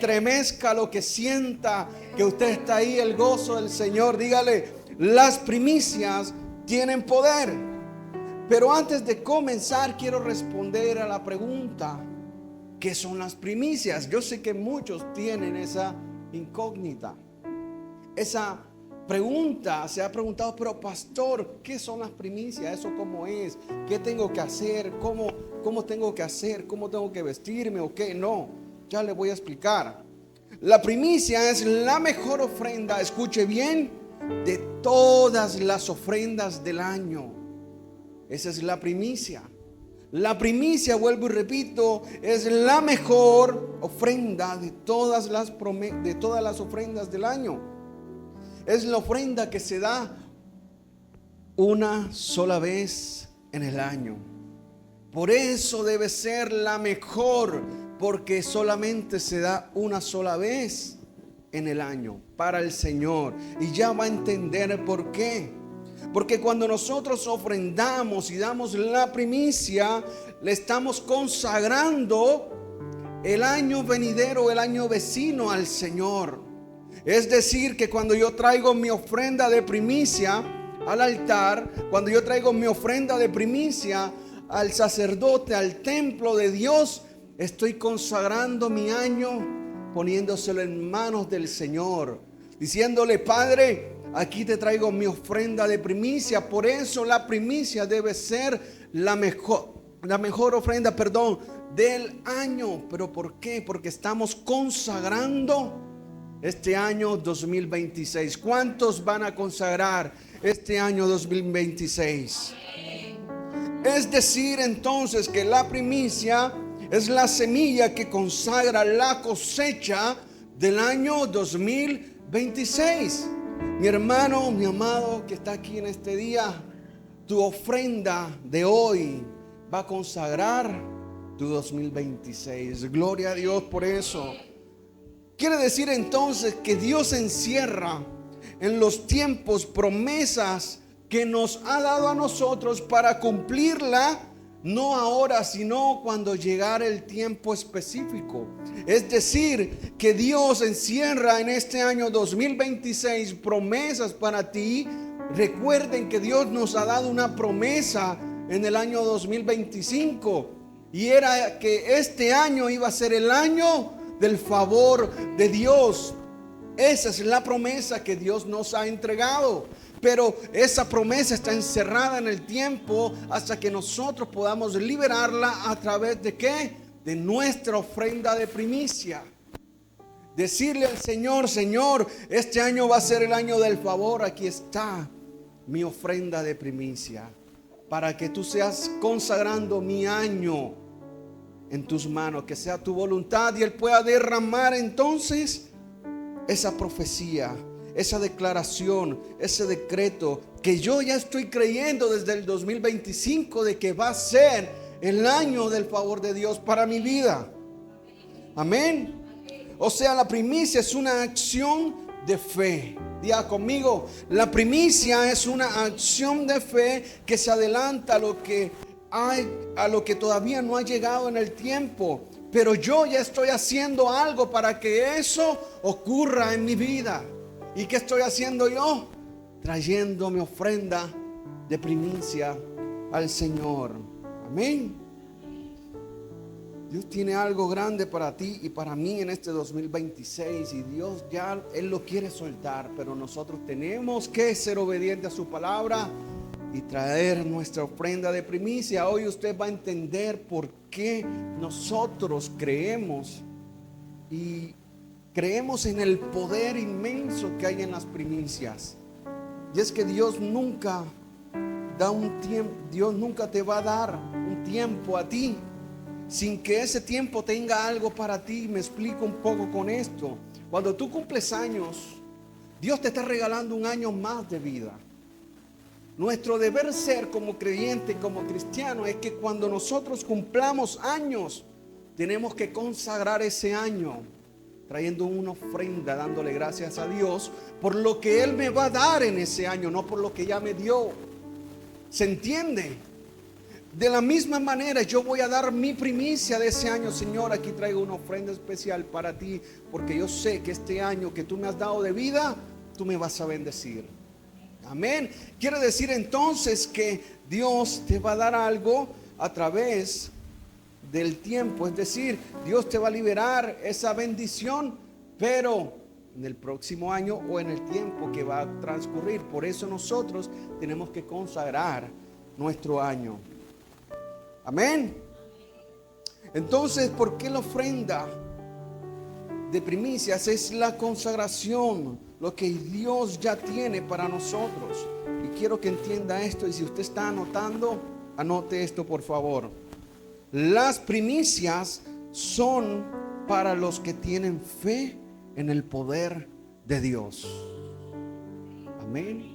entremezca lo que sienta que usted está ahí, el gozo del Señor. Dígale, las primicias tienen poder. Pero antes de comenzar, quiero responder a la pregunta: ¿qué son las primicias? Yo sé que muchos tienen esa incógnita. Esa pregunta se ha preguntado: pero pastor, ¿qué son las primicias? ¿Eso cómo es? ¿Qué tengo que hacer? ¿Cómo tengo que hacer? ¿Cómo tengo que vestirme o qué? No, ya le voy a explicar. La primicia es la mejor ofrenda, escuche bien, de todas las ofrendas del año. Esa es la primicia. La primicia, vuelvo y repito, es la mejor ofrenda de todas las ofrendas del año. Es la ofrenda que se da una sola vez en el año. Por eso debe ser la mejor, porque solamente se da una sola vez en el año para el Señor. Y ya va a entender por qué. Porque cuando nosotros ofrendamos y damos la primicia, le estamos consagrando el año venidero, el año vecino al Señor. Es decir, que cuando yo traigo mi ofrenda de primicia al altar, cuando yo traigo mi ofrenda de primicia al sacerdote, al templo de Dios, estoy consagrando mi año, poniéndoselo en manos del Señor, diciéndole: Padre, aquí te traigo mi ofrenda de primicia. Por eso la primicia debe ser la mejor ofrenda, del año. ¿Pero por qué? Porque estamos consagrando este año 2026. ¿Cuántos van a consagrar este año 2026? Es decir, entonces, que la primicia es la semilla que consagra la cosecha del año 2026. Mi hermano, mi amado que está aquí en este día, tu ofrenda de hoy va a consagrar tu 2026. Gloria a Dios por eso. Quiere decir entonces que Dios encierra en los tiempos promesas que nos ha dado a nosotros para cumplirla, no ahora, sino cuando llegara el tiempo específico. Es decir, que Dios encierra en este año 2026 promesas para ti. Recuerden que Dios nos ha dado una promesa en el año 2025, y era que este año iba a ser el año del favor de Dios. Esa es la promesa que Dios nos ha entregado. Pero esa promesa está encerrada en el tiempo hasta que nosotros podamos liberarla a través de ¿qué? De nuestra ofrenda de primicia. Decirle al Señor: Señor, este año va a ser el año del favor. Aquí está mi ofrenda de primicia, para que tú seas consagrando mi año en tus manos, que sea tu voluntad, y Él pueda derramar entonces esa profecía, esa declaración, ese decreto que yo ya estoy creyendo desde el 2025 de que va a ser el año del favor de Dios para mi vida. Amén. O sea, la primicia es una acción de fe. Diga conmigo: la primicia es una acción de fe que se adelanta a lo que todavía no ha llegado en el tiempo. Pero yo ya estoy haciendo algo para que eso ocurra en mi vida. ¿Y qué estoy haciendo yo? Trayendo mi ofrenda de primicia al Señor. Amén. Dios tiene algo grande para ti y para mí en este 2026. Y Dios ya, Él lo quiere soltar. Pero nosotros tenemos que ser obedientes a su palabra y traer nuestra ofrenda de primicia. Hoy usted va a entender por qué nosotros creemos en el poder inmenso que hay en las primicias. Y es que Dios nunca da un tiempo, Dios nunca te va a dar un tiempo a ti sin que ese tiempo tenga algo para ti. Me explico un poco con esto. Cuando tú cumples años, Dios te está regalando un año más de vida. Nuestro deber ser como creyente, como cristiano, es que cuando nosotros cumplamos años, tenemos que consagrar ese año trayendo una ofrenda, dándole gracias a Dios por lo que Él me va a dar en ese año, no por lo que ya me dio. ¿Se entiende? De la misma manera yo voy a dar mi primicia de ese año. Señor, aquí traigo una ofrenda especial para ti, porque yo sé que este año que tú me has dado de vida, tú me vas a bendecir. Amén. Quiere decir entonces que Dios te va a dar algo a través del tiempo. Es decir, Dios te va a liberar esa bendición, pero en el próximo año o en el tiempo que va a transcurrir. Por eso nosotros tenemos que consagrar nuestro año. Amén. Entonces, ¿por qué la ofrenda de primicias? Es la consagración, lo que Dios ya tiene para nosotros. Y quiero que entienda esto, y si usted está anotando, anote esto por favor. Las primicias son para los que tienen fe en el poder de Dios. Amén.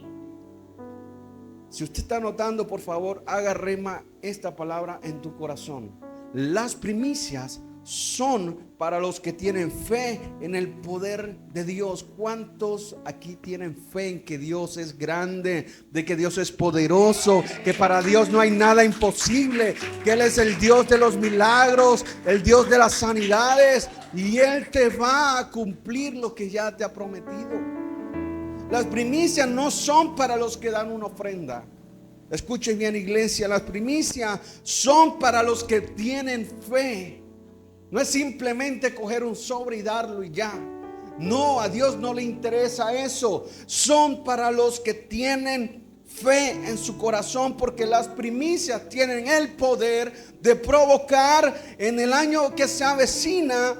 Si usted está anotando, por favor, haga rema esta palabra en tu corazón. Las primicias son para los que tienen fe en el poder de Dios. ¿Cuántos aquí tienen fe en que Dios es grande, de que Dios es poderoso, que para Dios no hay nada imposible, que Él es el Dios de los milagros, el Dios de las sanidades, y Él te va a cumplir lo que ya te ha prometido? Las primicias no son para los que dan una ofrenda. Escuchen bien, iglesia, las primicias son para los que tienen fe. No es simplemente coger un sobre y darlo y ya. No, a Dios no le interesa eso. Son para los que tienen fe en su corazón, porque las primicias tienen el poder de provocar en el año que se avecina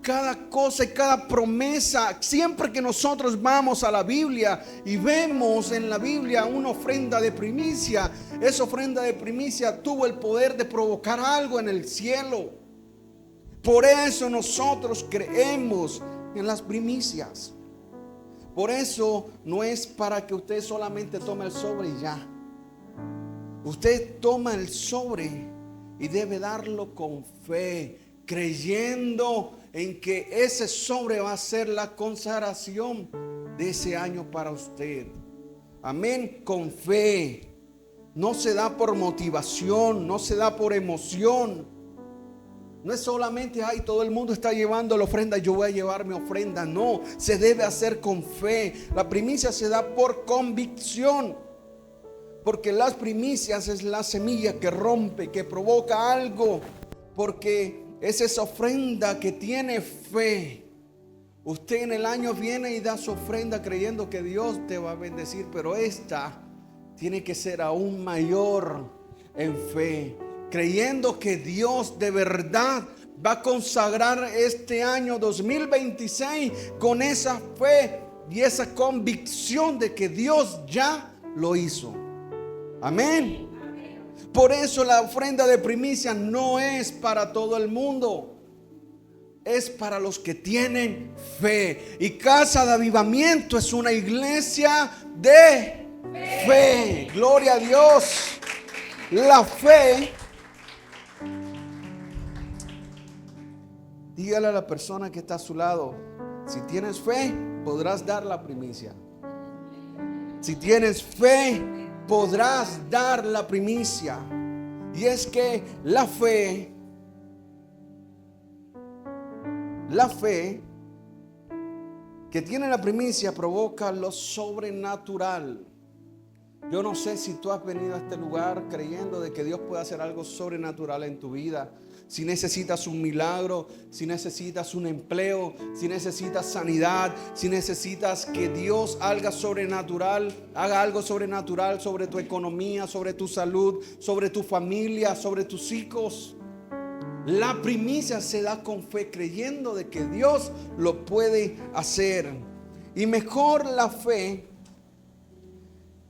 cada cosa y cada promesa. Siempre que nosotros vamos a la Biblia y vemos en la Biblia una ofrenda de primicia, esa ofrenda de primicia tuvo el poder de provocar algo en el cielo. Por eso nosotros creemos en las primicias. Por eso no es para que usted solamente tome el sobre y ya. Usted toma el sobre y debe darlo con fe, creyendo en que ese sobre va a ser la consagración de ese año para usted. Amén, con fe. No se da por motivación, no se da por emoción. No es solamente, ay, todo el mundo está llevando la ofrenda, yo voy a llevar mi ofrenda. No, se debe hacer con fe. La primicia se da por convicción, porque las primicias es la semilla que rompe, que provoca algo, porque es esa ofrenda que tiene fe. Usted en el año viene y da su ofrenda creyendo que Dios te va a bendecir, pero esta tiene que ser aún mayor en fe, creyendo que Dios de verdad va a consagrar este año 2026 con esa fe y esa convicción de que Dios ya lo hizo. Amén. Por eso la ofrenda de primicia no es para todo el mundo, es para los que tienen fe. Y Casa de Avivamiento es una iglesia de fe. Gloria a Dios. La fe. Dígale a la persona que está a su lado, si tienes fe, podrás dar la primicia. Si tienes fe, podrás dar la primicia. Y es que la fe que tiene la primicia provoca lo sobrenatural. Yo no sé si tú has venido a este lugar creyendo de que Dios puede hacer algo sobrenatural en tu vida. Si necesitas un milagro, si necesitas un empleo, si necesitas sanidad, si necesitas que Dios haga algo sobrenatural sobre tu economía, sobre tu salud, sobre tu familia, sobre tus hijos. La primicia se da con fe, creyendo de que Dios lo puede hacer. Y mejor la fe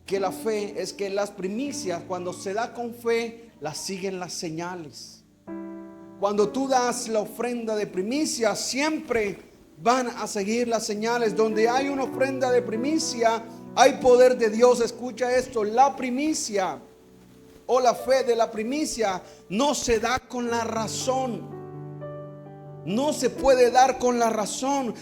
que la fe es que las primicias, cuando se da con fe, las siguen las señales. Cuando tú das la ofrenda de primicia, siempre van a seguir las señales. Donde hay una ofrenda de primicia, hay poder de Dios. Escucha esto, la primicia o la fe de la primicia no se da con la razón. No se puede dar con la razón.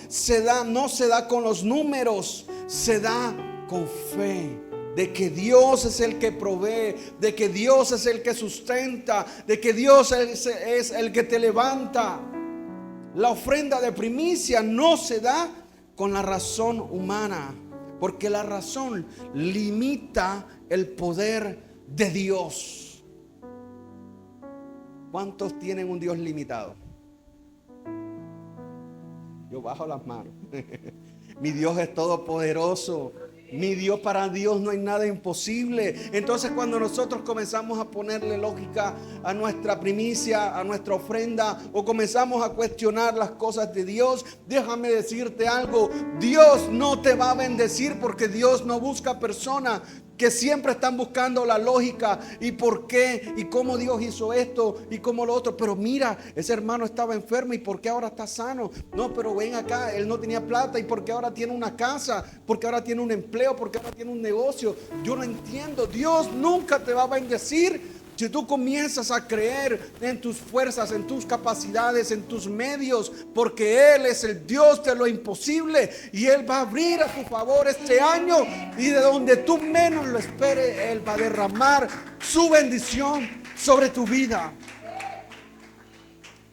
No se da con los números. Se da con fe. de que Dios es el que provee, de que Dios es el que sustenta, de que Dios es el que te levanta. La ofrenda de primicia no se da con la razón humana, porque la razón limita el poder de Dios. ¿Cuántos tienen un Dios limitado? Yo bajo las manos. Mi Dios es todopoderoso. Mi Dios, para Dios no hay nada imposible. Entonces, cuando nosotros comenzamos a ponerle lógica a nuestra primicia, a nuestra ofrenda, o comenzamos a cuestionar las cosas de Dios, déjame decirte algo: Dios no te va a bendecir, porque Dios no busca personas que siempre están buscando la lógica y por qué y cómo Dios hizo esto y cómo lo otro. Pero mira, ese hermano estaba enfermo y por qué ahora está sano. No, pero ven acá, él no tenía plata y por qué ahora tiene una casa, porque ahora tiene un empleo, porque ahora tiene un negocio. Yo no entiendo. Dios nunca te va a bendecir si tú comienzas a creer en tus fuerzas, en tus capacidades, en tus medios, porque Él es el Dios de lo imposible y Él va a abrir a tu favor este año, y de donde tú menos lo esperes, Él va a derramar su bendición sobre tu vida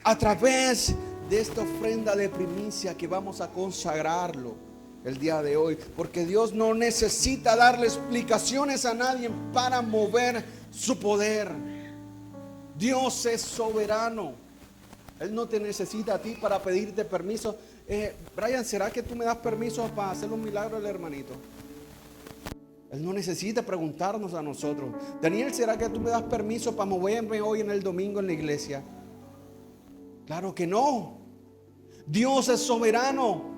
a través de esta ofrenda de primicia que vamos a consagrarlo el día de hoy, porque Dios no necesita darle explicaciones a nadie para mover su poder. Dios es soberano. Él no te necesita a ti para pedirte permiso. Brian, ¿será que tú me das permiso para hacer un milagro al hermanito? Él no necesita preguntarnos a nosotros. Daniel, ¿será que tú me das permiso para moverme hoy en el domingo en la iglesia? Claro que no. Dios es soberano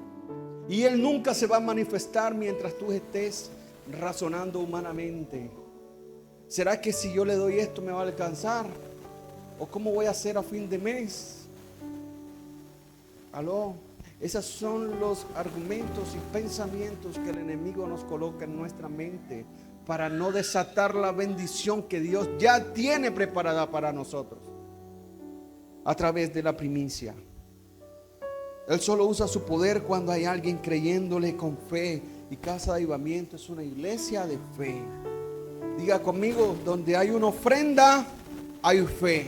y Él nunca se va a manifestar mientras tú estés razonando humanamente. ¿Será que si yo le doy esto me va a alcanzar? ¿O cómo voy a hacer a fin de mes? Aló. Esos son los argumentos y pensamientos que el enemigo nos coloca en nuestra mente para no desatar la bendición que Dios ya tiene preparada para nosotros a través de la primicia. Él solo usa su poder cuando hay alguien creyéndole con fe, y Casa de Avivamiento es una iglesia de fe. Diga conmigo: donde hay una ofrenda, hay fe.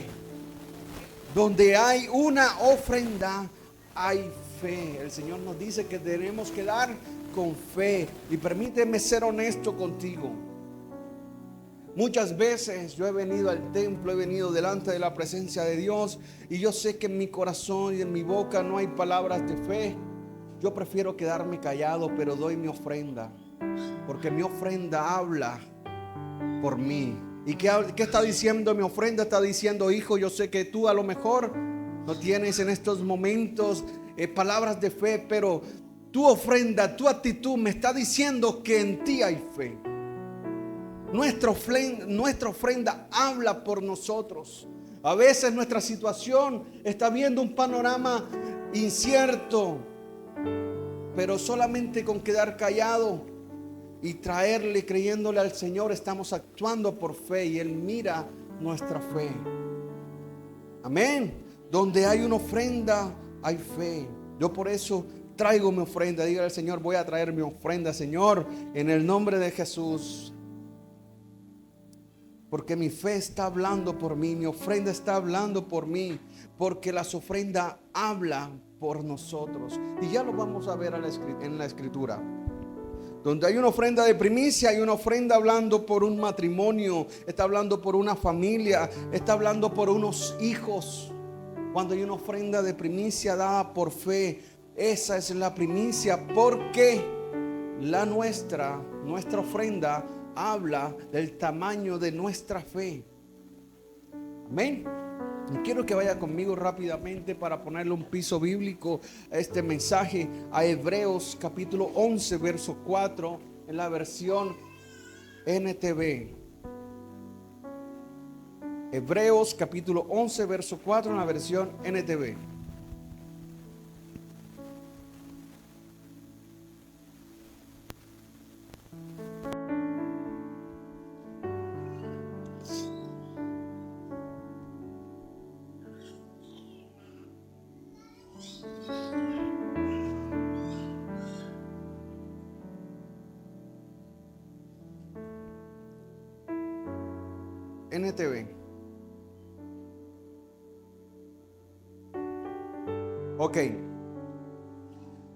Donde hay una ofrenda, hay fe. El Señor nos dice que tenemos que dar con fe. Y permíteme ser honesto contigo. Muchas veces yo he venido al templo, he venido delante de la presencia de Dios, y yo sé que en mi corazón y en mi boca no hay palabras de fe. Yo prefiero quedarme callado, pero doy mi ofrenda, porque mi ofrenda habla por mí. ¿Y qué está diciendo mi ofrenda? Está diciendo: hijo, yo sé que tú a lo mejor no tienes en estos momentos palabras de fe, pero tu ofrenda, tu actitud me está diciendo que en ti hay fe. Nuestra ofrenda habla por nosotros. A veces nuestra situación está viendo un panorama incierto, pero solamente con quedar callado y traerle, creyéndole al Señor, estamos actuando por fe, y Él mira nuestra fe. Amén. Donde hay una ofrenda, hay fe. Yo por eso traigo mi ofrenda. Dígale al Señor: voy a traer mi ofrenda, Señor, en el nombre de Jesús. Porque mi fe está hablando por mí, mi ofrenda está hablando por mí, porque las ofrendas hablan por nosotros. Y ya lo vamos a ver en la escritura. Donde hay una ofrenda de primicia, hay una ofrenda hablando por un matrimonio, está hablando por una familia, está hablando por unos hijos. Cuando hay una ofrenda de primicia dada por fe, esa es la primicia, porque nuestra ofrenda habla del tamaño de nuestra fe. Amén. Y quiero que vaya conmigo rápidamente para ponerle un piso bíblico a este mensaje, a Hebreos capítulo 11 verso 4 en la versión NTV. Hebreos capítulo 11 verso 4 en la versión NTV. NTV. Ok.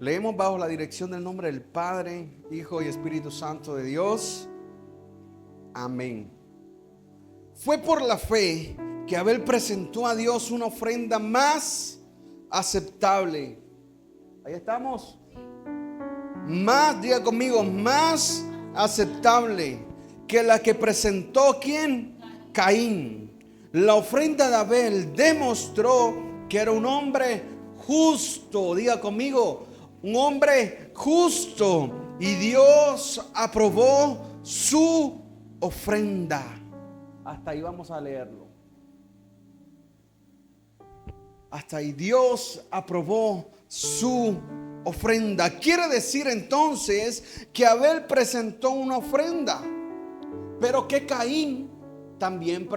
Leemos bajo la dirección del nombre del Padre, Hijo y Espíritu Santo de Dios. Amén. Fue por la fe que Abel presentó a Dios una ofrenda más aceptable. Ahí estamos. Más, diga conmigo, más aceptable que la que presentó ¿quién? Caín. La ofrenda de Abel demostró que era un hombre justo. Diga conmigo, un hombre justo. Y Dios aprobó su ofrenda. Hasta ahí vamos a leerlo. Hasta ahí Dios aprobó su ofrenda. Quiere decir entonces que Abel presentó una ofrenda, pero que Caín también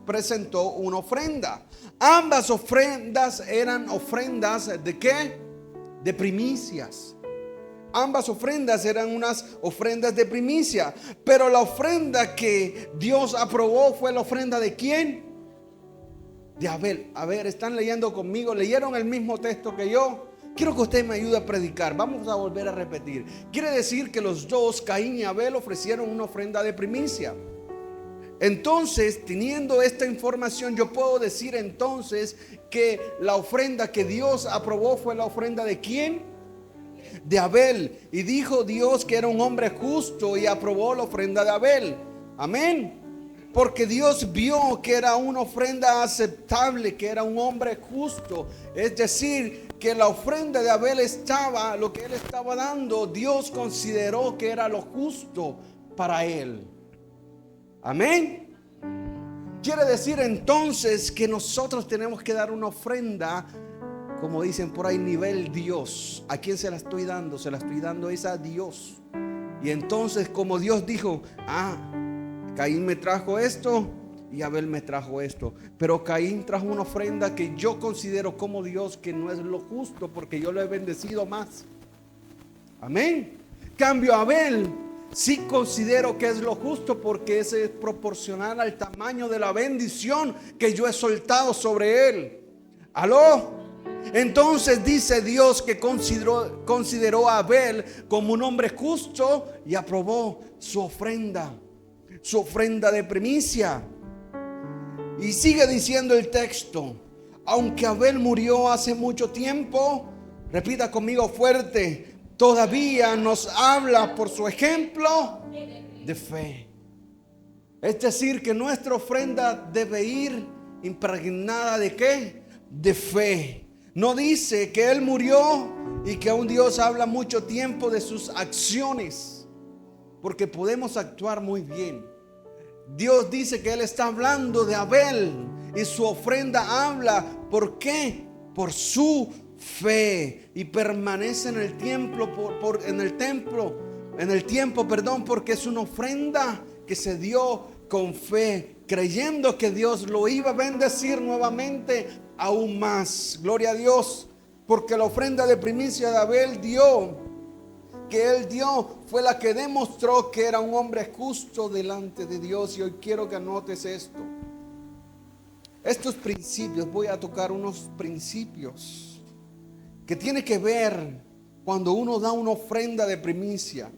presentó una ofrenda. Ambas ofrendas eran ofrendas ¿de qué? De primicias. Ambas ofrendas eran unas ofrendas de primicia. Pero la ofrenda que Dios aprobó fue la ofrenda ¿de quién? De Abel. A ver, ¿están leyendo conmigo? ¿Leyeron el mismo texto que yo? Quiero que usted me ayude a predicar. Vamos a volver a repetir. Quiere decir que los dos, Caín y Abel, ofrecieron una ofrenda de primicia. Entonces, teniendo esta información, yo puedo decir entonces que la ofrenda que Dios aprobó fue la ofrenda ¿de quién? De Abel. Y dijo Dios que era un hombre justo y aprobó la ofrenda de Abel. Amén. Porque Dios vio que era una ofrenda aceptable, que era un hombre justo. Es decir, que la ofrenda de Abel estaba, lo que él estaba dando, Dios consideró que era lo justo para él. Amén. Quiere decir entonces que nosotros tenemos que dar una ofrenda, como dicen por ahí, nivel Dios. ¿A quién se la estoy dando? Se la estoy dando esa a Dios. Y entonces, como Dios dijo, Caín me trajo esto y Abel me trajo esto. Pero Caín trajo una ofrenda que yo considero como Dios que no es lo justo, porque yo lo he bendecido más. Amén. Cambio, Abel sí considero que es lo justo, porque ese es proporcional al tamaño de la bendición que yo he soltado sobre él. ¿Aló? Entonces dice Dios que consideró a Abel como un hombre justo y aprobó su ofrenda de primicia. Y sigue diciendo el texto: aunque Abel murió hace mucho tiempo, repita conmigo fuerte, todavía nos habla por su ejemplo de fe. Es decir, que nuestra ofrenda debe ir impregnada ¿de qué? De fe. No dice que él murió y que aún Dios habla mucho tiempo de sus acciones, porque podemos actuar muy bien. Dios dice que él está hablando de Abel y su ofrenda habla. ¿Por qué? Por su fe, y permanece en el templo porque es una ofrenda que se dio con fe, creyendo que Dios lo iba a bendecir nuevamente aún más. Gloria a Dios, porque la ofrenda de primicia de Abel que él dio fue la que demostró que era un hombre justo delante de Dios. Y hoy quiero que anotes esto. Estos principios, voy a tocar unos principios que tiene que ver cuando uno da una ofrenda de primicia,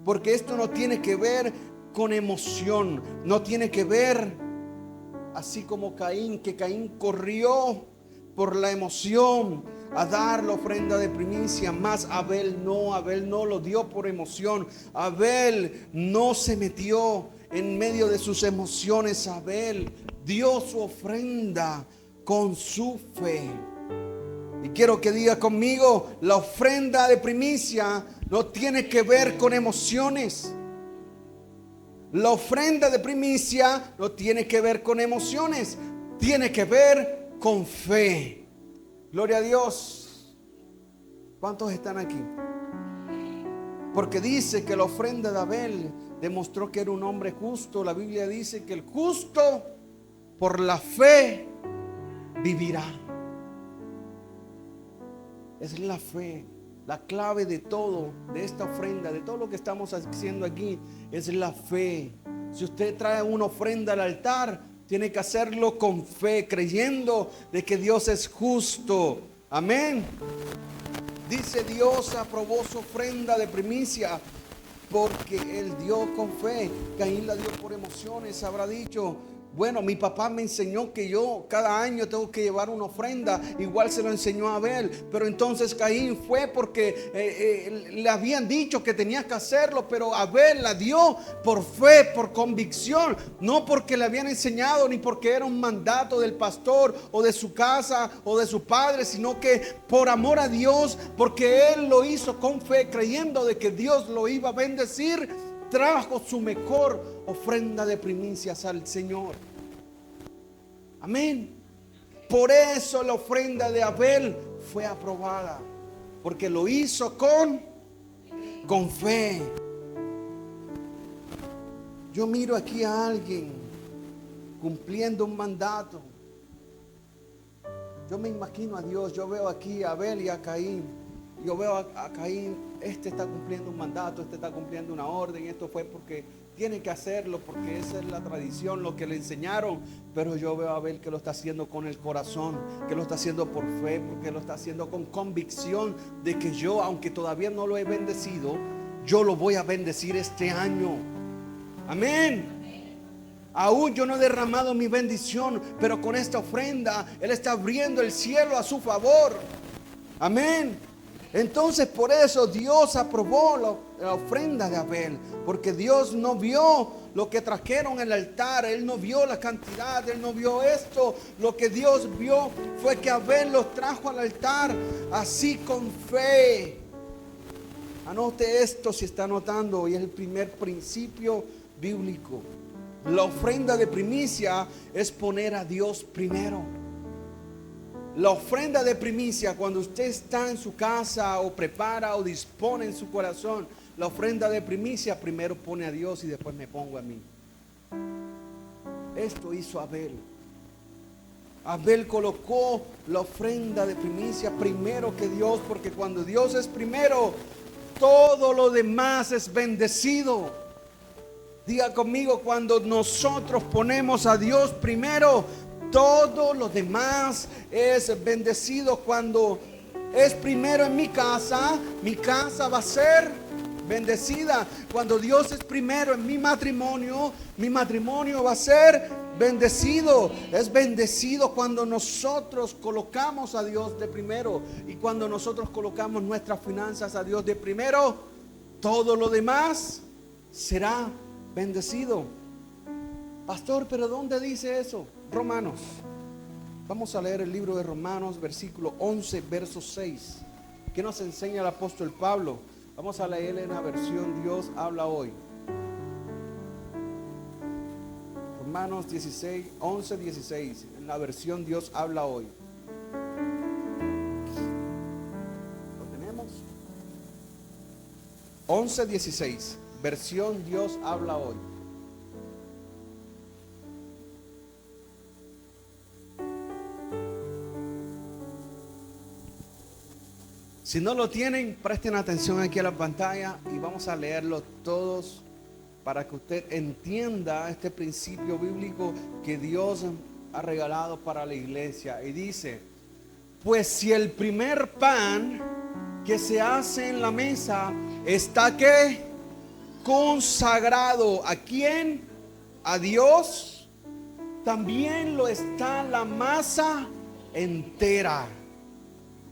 porque esto no tiene que ver con emoción, no tiene que ver así como Caín, que Caín corrió por la emoción a dar la ofrenda de primicia, más Abel no lo dio por emoción. Abel no se metió en medio de sus emociones. Abel dio su ofrenda con su fe. Y quiero que diga conmigo, la ofrenda de primicia no tiene que ver con emociones. La ofrenda de primicia no tiene que ver con emociones, tiene que ver con fe. Gloria a Dios. ¿Cuántos están aquí? Porque dice que la ofrenda de Abel demostró que era un hombre justo. La Biblia dice que el justo por la fe vivirá. Es la fe. La clave de todo, de esta ofrenda, de todo lo que estamos haciendo aquí, es la fe. Si usted trae una ofrenda al altar, tiene que hacerlo con fe, creyendo de que Dios es justo. Amén. Dice: Dios aprobó su ofrenda de primicia porque él dio con fe. Caín la dio por emociones. Habrá dicho: bueno, mi papá me enseñó que yo cada año tengo que llevar una ofrenda. Igual se lo enseñó a Abel. Pero entonces Caín fue porque le habían dicho que tenía que hacerlo. Pero Abel la dio por fe, por convicción. No porque le habían enseñado, ni porque era un mandato del pastor o de su casa o de su padre, sino que por amor a Dios, porque él lo hizo con fe, creyendo de que Dios lo iba a bendecir. Trajo su mejor ofrenda de primicias al Señor. Amén. Por eso la ofrenda de Abel fue aprobada, porque lo hizo con fe. Yo miro aquí a alguien cumpliendo un mandato. Yo me imagino a Dios. Yo veo aquí a Abel y a Caín. Yo veo a Caín, este está cumpliendo un mandato, este está cumpliendo una orden. Esto fue porque tiene que hacerlo, porque esa es la tradición, lo que le enseñaron. Pero yo veo a Abel que lo está haciendo con el corazón, que lo está haciendo por fe, porque lo está haciendo con convicción de que yo, aunque todavía no lo he bendecido, yo lo voy a bendecir este año. Amén. Aún yo no he derramado mi bendición, pero con esta ofrenda Él está abriendo el cielo a su favor. Amén. Entonces por eso Dios aprobó la ofrenda de Abel, porque Dios no vio lo que trajeron en el altar. Él no vio la cantidad, Él no vio esto. Lo que Dios vio fue que Abel los trajo al altar así con fe. Anote esto si está anotando, y es el primer principio bíblico. La ofrenda de primicia es poner a Dios primero. La ofrenda de primicia, cuando usted está en su casa o prepara o dispone en su corazón, la ofrenda de primicia primero pone a Dios y después me pongo a mí. Esto hizo Abel. Abel colocó la ofrenda de primicia primero que Dios, porque cuando Dios es primero, todo lo demás es bendecido. Diga conmigo: cuando nosotros ponemos a Dios primero, todo lo demás es bendecido. Cuando es primero en mi casa va a ser bendecida. Cuando Dios es primero en mi matrimonio va a ser bendecido. Es bendecido cuando nosotros colocamos a Dios de primero. Y cuando nosotros colocamos nuestras finanzas a Dios de primero, todo lo demás será bendecido. Pastor, ¿pero dónde dice eso? Romanos. Vamos a leer el libro de Romanos, versículo 11, verso 6. ¿Qué nos enseña el apóstol Pablo? Vamos a leer en la versión Dios habla hoy. Romanos 16, 11, 16. En la versión Dios habla hoy. ¿Lo tenemos? 11, 16. Versión Dios habla hoy. Si no lo tienen, presten atención aquí a la pantalla y vamos a leerlo todos para que usted entienda este principio bíblico que Dios ha regalado para la iglesia. Y dice: pues si el primer pan que se hace en la mesa está ¿qué? Consagrado. ¿A quién? A Dios. También lo está la masa entera.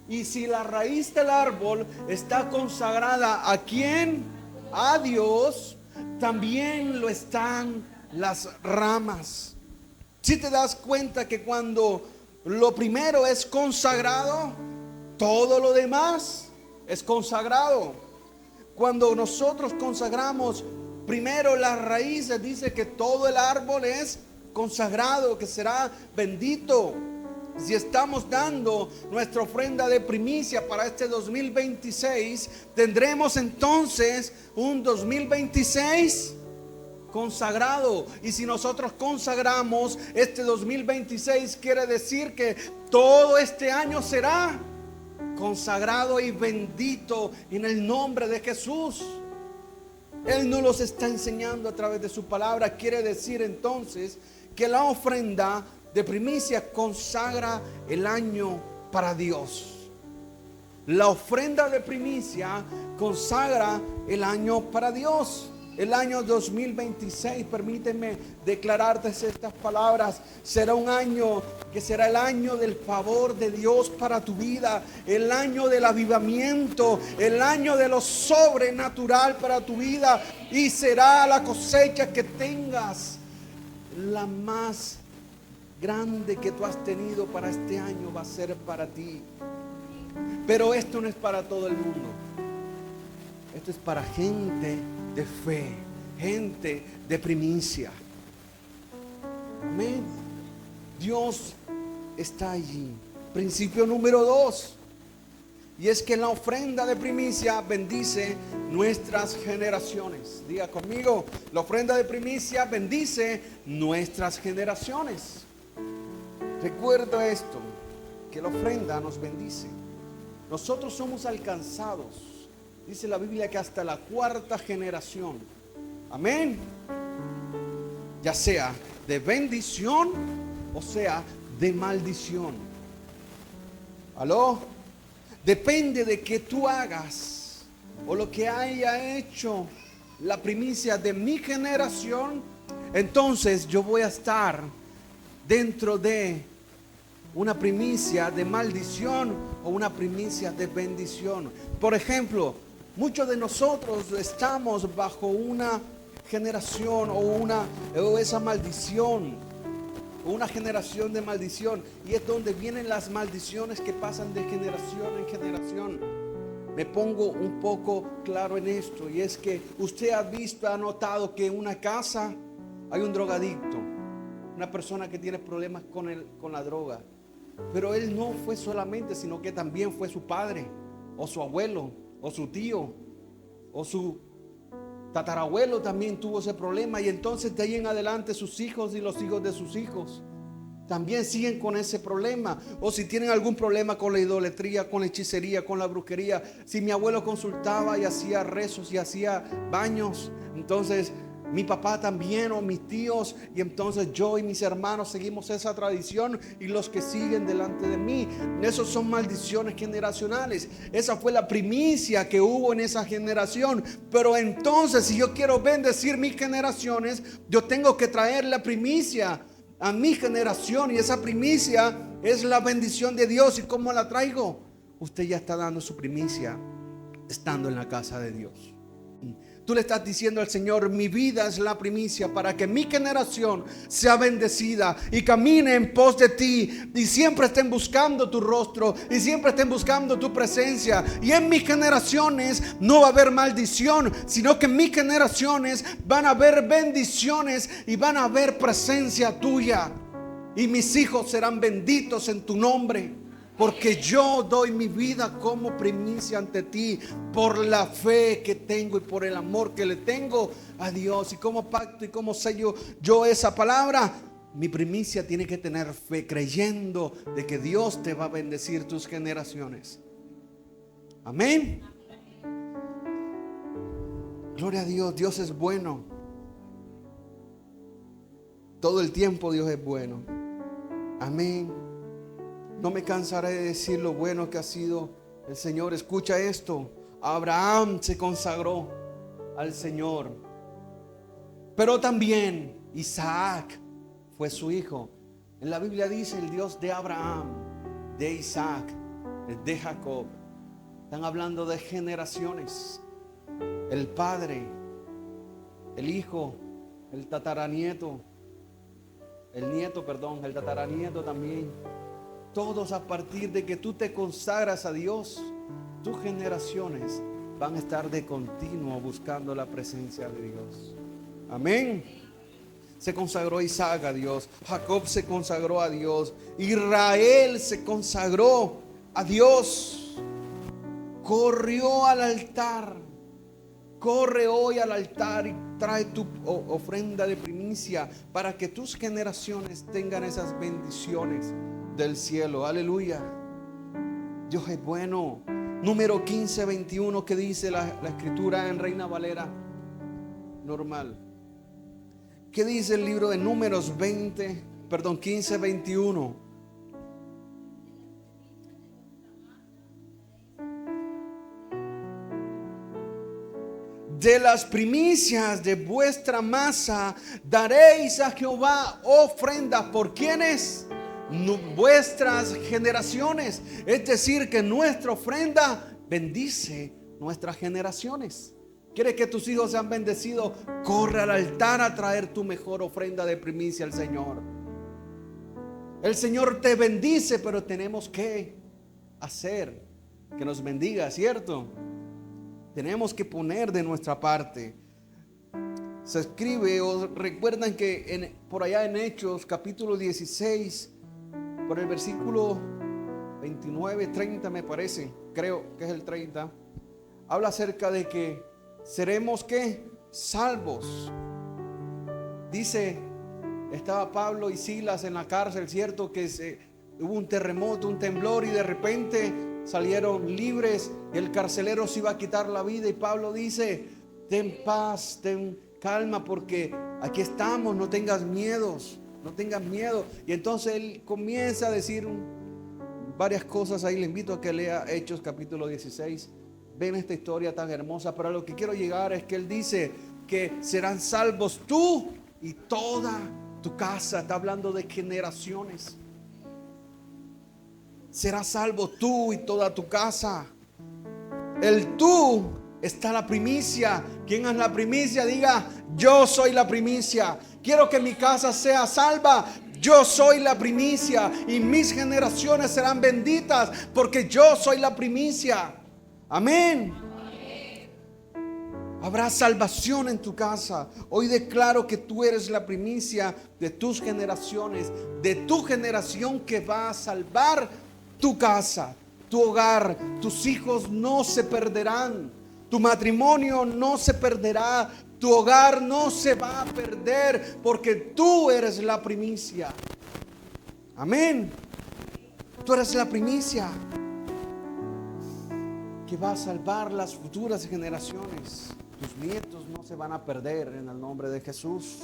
Y si la raíz del árbol está consagrada, ¿a quién? A Dios. También lo están las ramas. Si te das cuenta que cuando lo primero es consagrado, todo lo demás es consagrado. Cuando nosotros consagramos primero las raíces, dice que todo el árbol es consagrado, que será bendito. Si estamos dando nuestra ofrenda de primicia para este 2026, tendremos entonces un 2026 consagrado. Y si nosotros consagramos este 2026, quiere decir que todo este año será consagrado y bendito en el nombre de Jesús. Él nos los está enseñando a través de su palabra. Quiere decir entonces que la ofrenda de primicia consagra el año para Dios. La ofrenda de primicia consagra el año para Dios. El año 2026, permíteme declararte estas palabras, será un año que será el año del favor de Dios para tu vida, el año del avivamiento, el año de lo sobrenatural para tu vida, y será la cosecha que tengas la más grande que tú has tenido para este año, va a ser para ti. Pero esto no es para todo el mundo. Esto es para gente de fe, gente de primicia. Amén. Dios está allí. Principio número 2. Y es que la ofrenda de primicia bendice nuestras generaciones. Diga conmigo, la ofrenda de primicia bendice nuestras generaciones. Recuerda esto, que la ofrenda nos bendice. Nosotros somos alcanzados. Dice la Biblia que hasta la 4ª generación. Amén. Ya sea de bendición o sea de maldición. ¿Aló? Depende de que tú hagas o lo que haya hecho la primicia de mi generación. Entonces yo voy a estar dentro de una primicia de maldición o una primicia de bendición. Por ejemplo, muchos de nosotros estamos bajo una generación o esa maldición, o una generación de maldición, y es donde vienen las maldiciones que pasan de generación en generación. Me pongo un poco claro en esto, y es que usted ha notado que en una casa hay un drogadicto, una persona que tiene problemas con la droga, pero él no fue solamente, sino que también fue su padre, o su abuelo, o su tío, o su tatarabuelo también tuvo ese problema, y entonces de ahí en adelante sus hijos y los hijos de sus hijos también siguen con ese problema. O si tienen algún problema con la idolatría, con la hechicería, con la brujería. Si mi abuelo consultaba y hacía rezos y hacía baños, entonces mi papá también, o mis tíos, y entonces yo y mis hermanos seguimos esa tradición, y los que siguen delante de mí. Esos son maldiciones generacionales. Esa fue la primicia que hubo en esa generación. Pero entonces, si yo quiero bendecir mis generaciones, yo tengo que traer la primicia a mi generación, y esa primicia es la bendición de Dios. ¿Y cómo la traigo? Usted ya está dando su primicia estando en la casa de Dios. Tú le estás diciendo al Señor: mi vida es la primicia para que mi generación sea bendecida y camine en pos de ti, y siempre estén buscando tu rostro, y siempre estén buscando tu presencia. Y en mis generaciones no va a haber maldición, sino que en mis generaciones van a haber bendiciones y van a haber presencia tuya. Y mis hijos serán benditos en tu nombre, porque yo doy mi vida como primicia ante ti, por la fe que tengo y por el amor que le tengo a Dios. Y como pacto y como sello yo esa palabra, mi primicia tiene que tener fe, creyendo de que Dios te va a bendecir tus generaciones. Amén. Gloria a Dios. Dios es bueno. Todo el tiempo Dios es bueno. Amén. No me cansaré de decir lo bueno que ha sido el Señor. Escucha esto: Abraham se consagró al Señor, pero también Isaac fue su hijo. En la Biblia dice el Dios de Abraham, de Isaac, de Jacob. Están hablando de generaciones. El padre, el hijo, el tataranieto, el tataranieto también. Todos, a partir de que tú te consagras a Dios, tus generaciones van a estar de continuo buscando la presencia de Dios. Amén. Se consagró Isaac a Dios, Jacob se consagró a Dios, Israel se consagró a Dios, corrió al altar. Corre hoy al altar y trae tu ofrenda de primicia para que tus generaciones tengan esas bendiciones del cielo. Aleluya. Dios es bueno. Número 15:21, que dice la escritura en Reina Valera normal: ¿Qué dice el libro de Números 15, 21? De las primicias de vuestra masa daréis a Jehová ofrenda. ¿Por quiénes? Vuestras generaciones. Es decir, que nuestra ofrenda bendice nuestras generaciones. ¿Quieres que tus hijos sean bendecidos? Corre al altar a traer tu mejor ofrenda de primicia al Señor. El Señor te bendice, pero tenemos que hacer que nos bendiga, ¿cierto? Tenemos que poner de nuestra parte. Se escribe, o recuerdan que por allá en Hechos capítulo 16, por el versículo 29, 30 me parece, creo que es el 30, habla acerca de que seremos ¿qué? Salvos. Dice, estaba Pablo y Silas en la cárcel, cierto que hubo un terremoto, un temblor, y de repente salieron libres y el carcelero se iba a quitar la vida, y Pablo dice: ten paz, ten calma, porque aquí estamos, no tengas miedos, no tengas miedo. Y entonces él comienza a decir varias cosas ahí. Le invito a que lea Hechos capítulo 16. Ven esta historia tan hermosa, pero a lo que quiero llegar es que él dice que serán salvos tú y toda tu casa. Está hablando de generaciones. Serás salvo tú y toda tu casa. El tú está la primicia. ¿Quién es la primicia? Diga: yo soy la primicia. Quiero que mi casa sea salva. Yo soy la primicia y mis generaciones serán benditas porque yo soy la primicia. Amén. Habrá salvación en tu casa. Hoy declaro que tú eres la primicia de tus generaciones, de tu generación que va a salvar tu casa, tu hogar. Tus hijos no se perderán, tu matrimonio no se perderá, tu hogar no se va a perder, porque tú eres la primicia. Amén. Tú eres la primicia que va a salvar las futuras generaciones. Tus nietos no se van a perder en el nombre de Jesús.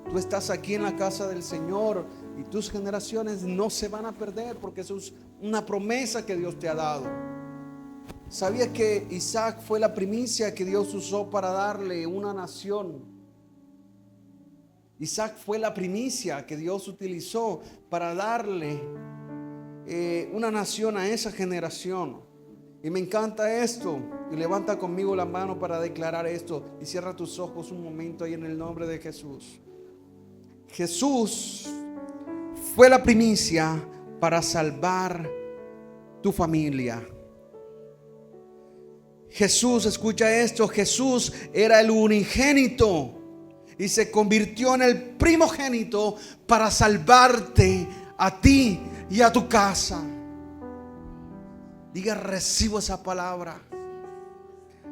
Tú estás aquí en la casa del Señor y tus generaciones no se van a perder, porque eso es una promesa que Dios te ha dado. ¿Sabías que Isaac fue la primicia que Dios usó para darle una nación? Isaac fue la primicia que Dios utilizó para darle una nación a esa generación. Y me encanta esto. Y levanta conmigo la mano para declarar esto. Y cierra tus ojos un momento ahí en el nombre de Jesús. Jesús fue la primicia para salvar tu familia. Jesús, escucha esto, Jesús era el unigénito y se convirtió en el primogénito para salvarte a ti y a tu casa. Diga: recibo esa palabra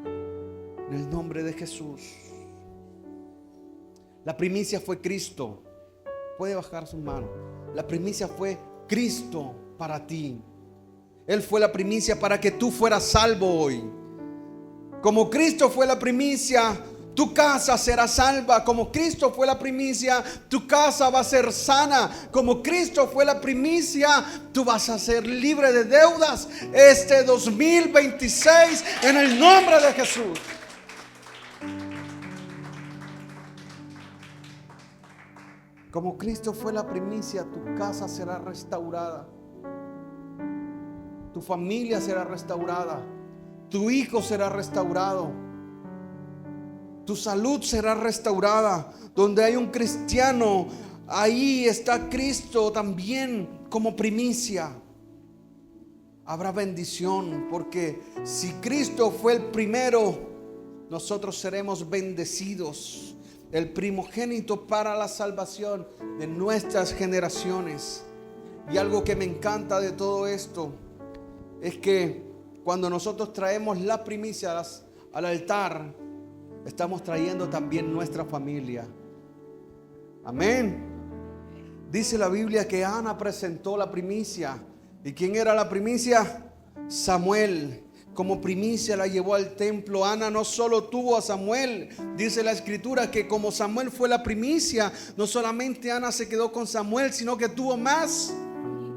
en el nombre de Jesús. La primicia fue Cristo. Puede bajar su mano. La primicia fue Cristo para ti. Él fue la primicia para que tú fueras salvo hoy. Como Cristo fue la primicia, tu casa será salva. Como Cristo fue la primicia, tu casa va a ser sana. Como Cristo fue la primicia, tú vas a ser libre de deudas este 2026 en el nombre de Jesús. Como Cristo fue la primicia, tu casa será restaurada. Tu familia será restaurada. Tu hijo será restaurado. Tu salud será restaurada. Donde hay un cristiano, ahí está Cristo también como primicia. Habrá bendición, porque si Cristo fue el primero, nosotros seremos bendecidos. El primogénito para la salvación de nuestras generaciones. Y algo que me encanta de todo esto es que cuando nosotros traemos las primicias al altar, estamos trayendo también nuestra familia. Amén. Dice la Biblia que Ana presentó la primicia. ¿Y quién era la primicia? Samuel. como primicia la llevó al templo. Ana no solo tuvo a Samuel, dice la escritura que como Samuel fue la primicia, no solamente Ana se quedó con Samuel, sino que tuvo más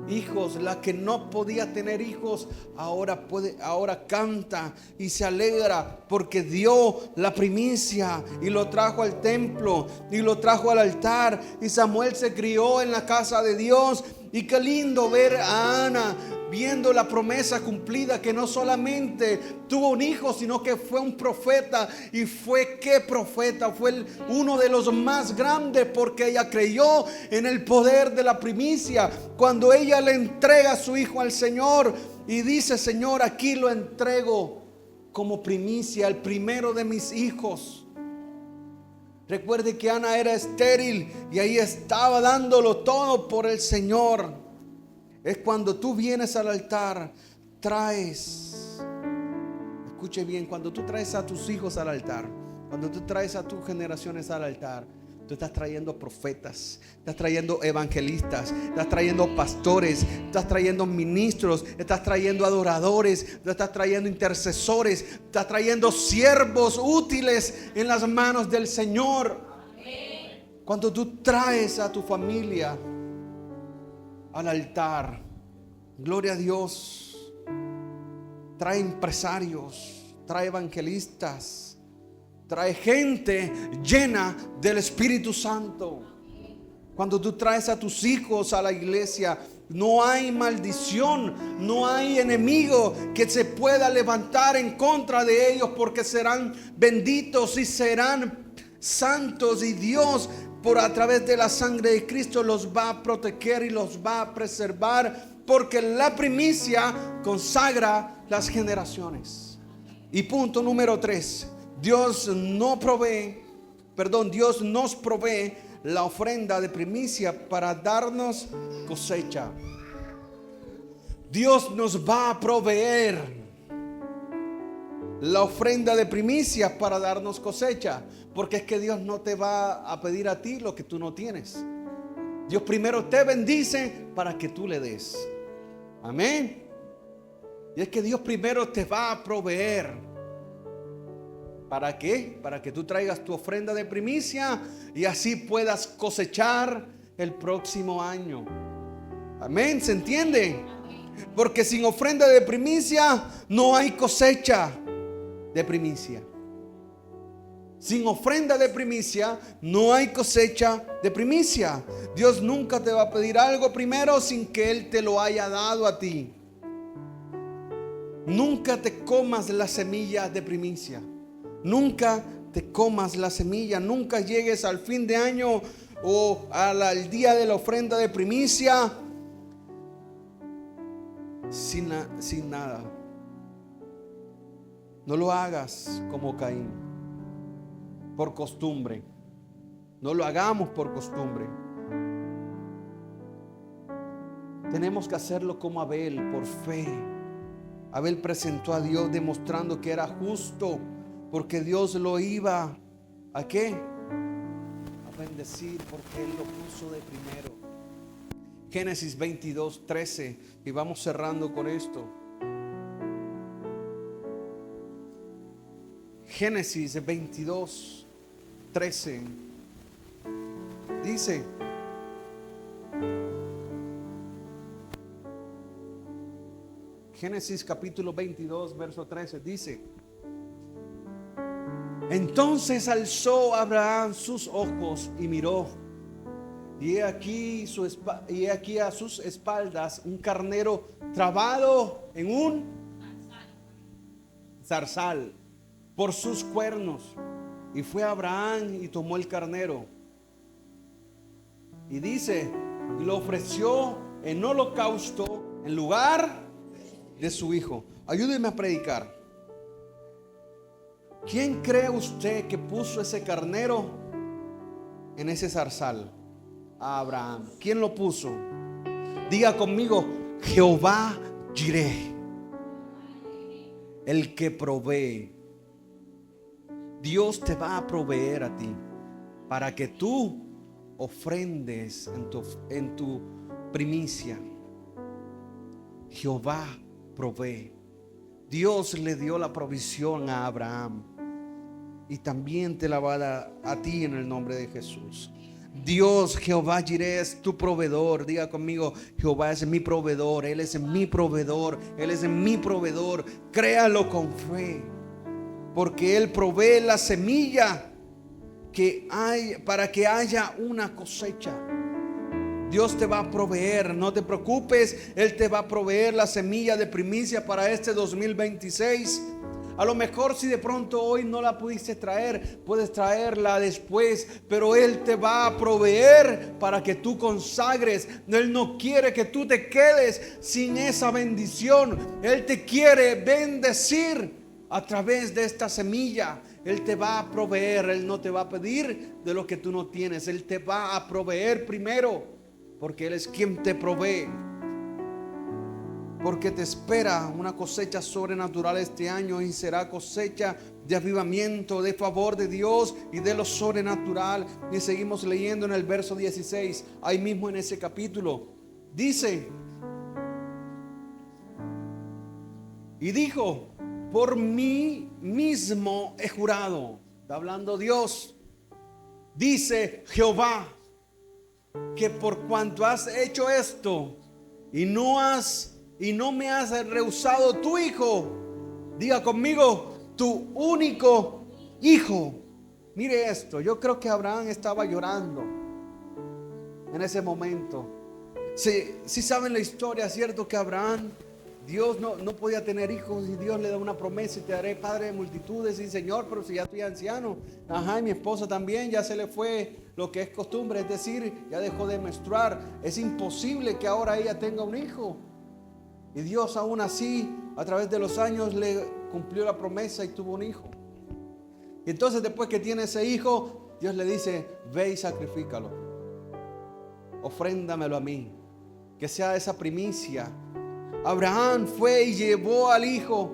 hijos. La que no podía tener hijos ahora puede, ahora canta y se alegra porque dio la primicia y lo trajo al templo y lo trajo al altar, y Samuel se crió en la casa de Dios. Y qué lindo ver a Ana viendo la promesa cumplida, que no solamente tuvo un hijo, sino que fue un profeta. Y fue, ¿qué profeta? Fue uno de los más grandes, porque ella creyó en el poder de la primicia. Cuando ella le entrega a su hijo al Señor y dice: Señor, aquí lo entrego como primicia, el primero de mis hijos. Recuerde que Ana era estéril y ahí estaba dándolo todo por el Señor. Es cuando tú vienes al altar, traes, escuche bien, cuando tú traes a tus hijos al altar, cuando tú traes a tus generaciones al altar, tú estás trayendo profetas, estás trayendo evangelistas, estás trayendo pastores, estás trayendo ministros, estás trayendo adoradores, estás trayendo intercesores, estás trayendo siervos útiles en las manos del Señor. Cuando tú traes a tu familia al altar, gloria a Dios, trae empresarios, trae evangelistas, trae gente llena del Espíritu Santo. Cuando tú traes a tus hijos a la iglesia, no hay maldición, no hay enemigo que se pueda levantar en contra de ellos, porque serán benditos y serán santos, y Dios, por a través de la sangre de Cristo, los va a proteger y los va a preservar, porque la primicia consagra las generaciones. Y punto número 3. Dios nos provee la ofrenda de primicia para darnos cosecha. Dios nos va a proveer la ofrenda de primicia para darnos cosecha, porque es que Dios no te va a pedir a ti lo que tú no tienes. Dios primero te bendice para que tú le des. Amén. Y es que Dios primero te va a proveer. ¿Para qué? Para que tú traigas tu ofrenda de primicia y así puedas cosechar el próximo año. Amén, ¿se entiende? Porque sin ofrenda de primicia no hay cosecha de primicia. Sin ofrenda de primicia no hay cosecha de primicia. Dios nunca te va a pedir algo primero sin que Él te lo haya dado a ti. Nunca te comas la semilla de primicia. Nunca te comas la semilla. Nunca llegues al fin de año o al día de la ofrenda de primicia sin nada. No lo hagas como Caín, por costumbre. No lo hagamos por costumbre. Tenemos que hacerlo como Abel, por fe. Abel presentó a Dios demostrando que era justo, porque Dios lo iba ¿a qué? A bendecir, porque Él lo puso de primero. Génesis 22:13, y vamos cerrando con esto. Génesis 22:13 dice: Génesis capítulo 22 verso 13 dice: entonces alzó Abraham sus ojos y miró, y he aquí a sus espaldas un carnero trabado en un zarzal por sus cuernos. Y fue Abraham y tomó el carnero, y dice, y lo ofreció en holocausto en lugar de su hijo. Ayúdeme a predicar. ¿Quién cree usted que puso ese carnero en ese zarzal? A Abraham. ¿Quién lo puso? Diga conmigo: Jehová Jireh, el que provee. Dios te va a proveer a ti para que tú ofrendes en tu primicia. Jehová provee. Dios le dio la provisión a Abraham y también te la va a dar a ti en el nombre de Jesús. Dios, Jehová Jireh, es tu proveedor. Diga conmigo: Jehová es mi proveedor. Él es mi proveedor. Él es mi proveedor. Créalo con fe, porque Él provee la semilla que hay para que haya una cosecha. Dios te va a proveer, no te preocupes. Él te va a proveer la semilla de primicia para este 2026. A lo mejor si de pronto hoy no la pudiste traer, puedes traerla después, pero Él te va a proveer para que tú consagres. Él no quiere que tú te quedes sin esa bendición. Él te quiere bendecir a través de esta semilla. Él te va a proveer. Él no te va a pedir de lo que tú no tienes. Él te va a proveer primero, porque Él es quien te provee. Porque te espera una cosecha sobrenatural este año, y será cosecha de avivamiento, de favor de Dios y de lo sobrenatural. Y seguimos leyendo en el verso 16, ahí mismo en ese capítulo. Dice: y dijo, por mí mismo he jurado. Está hablando Dios. Dice Jehová, que por cuanto has hecho esto y no me has rehusado tu hijo. Diga conmigo: tu único hijo. Mire esto, yo creo que Abraham estaba llorando en ese momento. Si saben la historia, es cierto que Abraham, Dios no podía tener hijos, y Dios le da una promesa: y te haré padre de multitudes. Y Señor, pero si ya estoy anciano, y mi esposa también, ya se le fue lo que es costumbre, es decir, ya dejó de menstruar, es imposible que ahora ella tenga un hijo. Y Dios aún así, a través de los años, le cumplió la promesa y tuvo un hijo. Y entonces, después que tiene ese hijo, Dios le dice: ve y sacrifícalo, ofréndamelo a mí, que sea esa primicia. Abraham fue y llevó al hijo,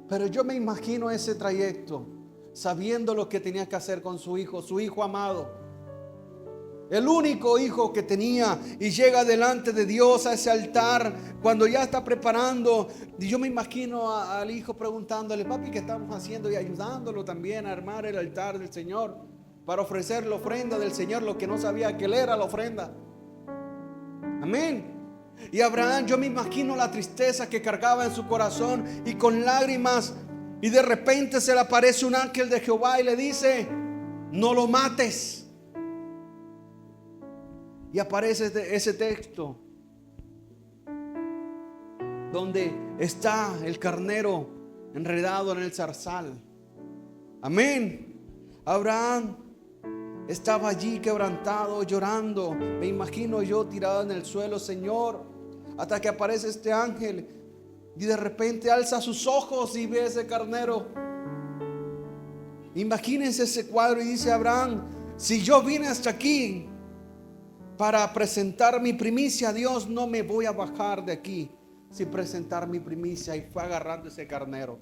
pero yo me imagino ese trayecto, sabiendo lo que tenía que hacer con su hijo amado, el único hijo que tenía, y llega delante de Dios a ese altar cuando ya está preparando. Y yo me imagino al hijo preguntándole: papi, ¿qué estamos haciendo? Y ayudándolo también a armar el altar del Señor para ofrecer la ofrenda del Señor, lo que no sabía que Él era la ofrenda. Amén. Y Abraham, yo me imagino la tristeza que cargaba en su corazón, y con lágrimas, y de repente se le aparece un ángel de Jehová y le dice: no lo mates. Y aparece ese texto donde está el carnero enredado en el zarzal. Amén. Abraham estaba allí quebrantado, llorando. Me imagino yo tirado en el suelo, Señor, hasta que aparece este ángel, y de repente alza sus ojos y ve ese carnero. Imagínense ese cuadro, y dice Abraham: si yo vine hasta aquí para presentar mi primicia a Dios, no me voy a bajar de aquí sin presentar mi primicia. Y fue agarrando ese carnero.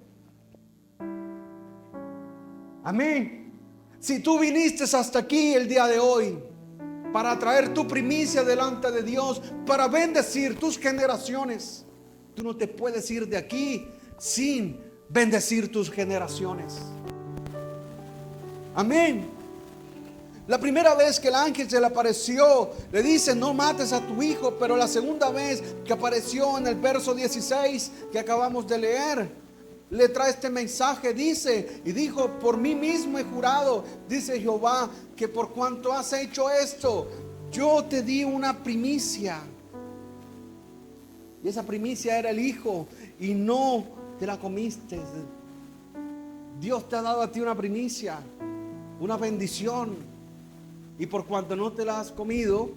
Amén. Si tú viniste hasta aquí el día de hoy para traer tu primicia delante de Dios, para bendecir tus generaciones, tú no te puedes ir de aquí sin bendecir tus generaciones. Amén. La primera vez que el ángel se le apareció, le dice: no mates a tu hijo. Pero la segunda vez que apareció, en el verso 16 que acabamos de leer, le trae este mensaje. Dice: y dijo, por mí mismo he jurado, dice Jehová, que por cuanto has hecho esto, yo te di una primicia. Y esa primicia era el hijo, y no te la comiste. Dios te ha dado a ti una primicia, una bendición. Y por cuanto no te la has comido,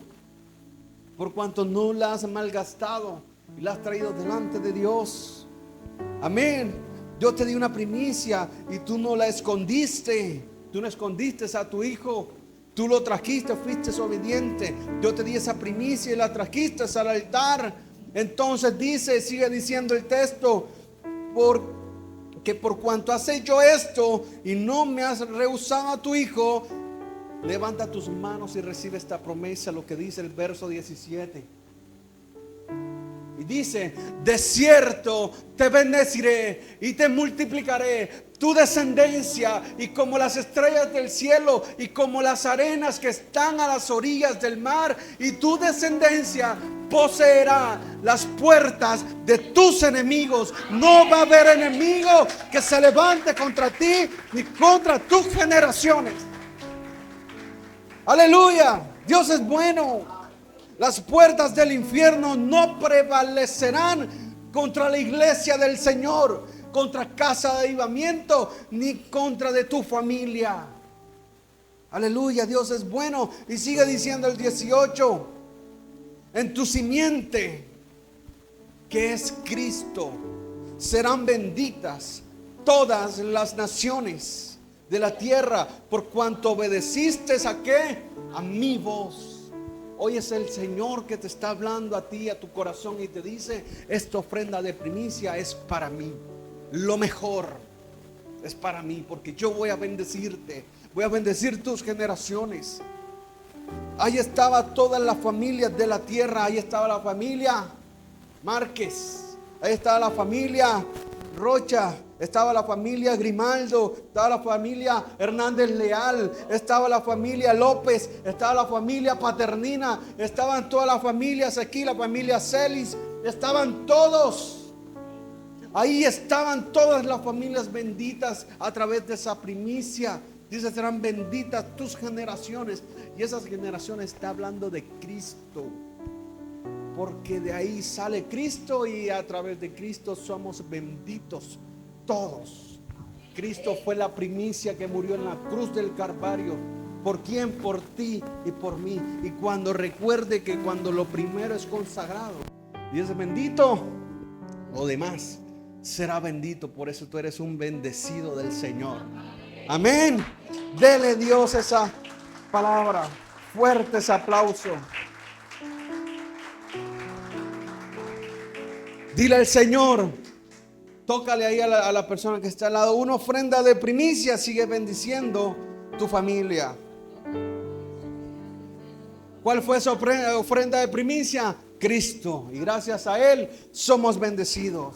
por cuanto no la has malgastado y la has traído delante de Dios, amén, Dios te dio una primicia y tú no la escondiste. Tú no escondiste a tu hijo, tú lo trajiste, fuiste obediente. Yo te di esa primicia y la trajiste al altar. Entonces dice, sigue diciendo el texto: porque por cuanto has hecho esto y no me has rehusado a tu hijo, levanta tus manos y recibe esta promesa, lo que dice el verso 17. Y dice, de cierto te bendeciré y te multiplicaré tu descendencia y como las estrellas del cielo y como las arenas que están a las orillas del mar, y tu descendencia poseerá las puertas de tus enemigos. No va a haber enemigo que se levante contra ti ni contra tus generaciones. Aleluya, Dios es bueno. Las puertas del infierno no prevalecerán contra la iglesia del Señor, contra casa de avivamiento, ni contra de tu familia. Aleluya, Dios es bueno. Y sigue diciendo el 18, en tu simiente, que es Cristo, serán benditas todas las naciones de la tierra, por cuanto obedeciste ¿a qué? A mi voz. Hoy es el Señor que te está hablando a ti, a tu corazón, y te dice, esta ofrenda de primicia es para mí. Lo mejor es para mí, porque yo voy a bendecirte, voy a bendecir tus generaciones. Ahí estaba todas las familias de la tierra. Ahí estaba la familia Márquez, ahí estaba la familia Rocha, estaba la familia Grimaldo, estaba la familia Hernández Leal, estaba la familia López, estaba la familia Paternina, estaban todas las familias aquí, la familia Celis, estaban todos. Ahí estaban todas las familias benditas a través de esa primicia. Dice, serán benditas tus generaciones. Y esas generaciones está hablando de Cristo, porque de ahí sale Cristo y a través de Cristo somos benditos todos. Cristo fue la primicia que murió en la cruz del Calvario. ¿Por quién? Por ti y por mí. Y cuando recuerde que cuando lo primero es consagrado y es bendito, lo demás será bendito. Por eso tú eres un bendecido del Señor. Amén. Dele Dios esa palabra. Fuerte ese aplauso. Dile al Señor, tócale ahí a la persona que está al lado. Una ofrenda de primicia sigue bendiciendo tu familia. ¿Cuál fue esa ofrenda de primicia? Cristo. Y gracias a Él somos bendecidos.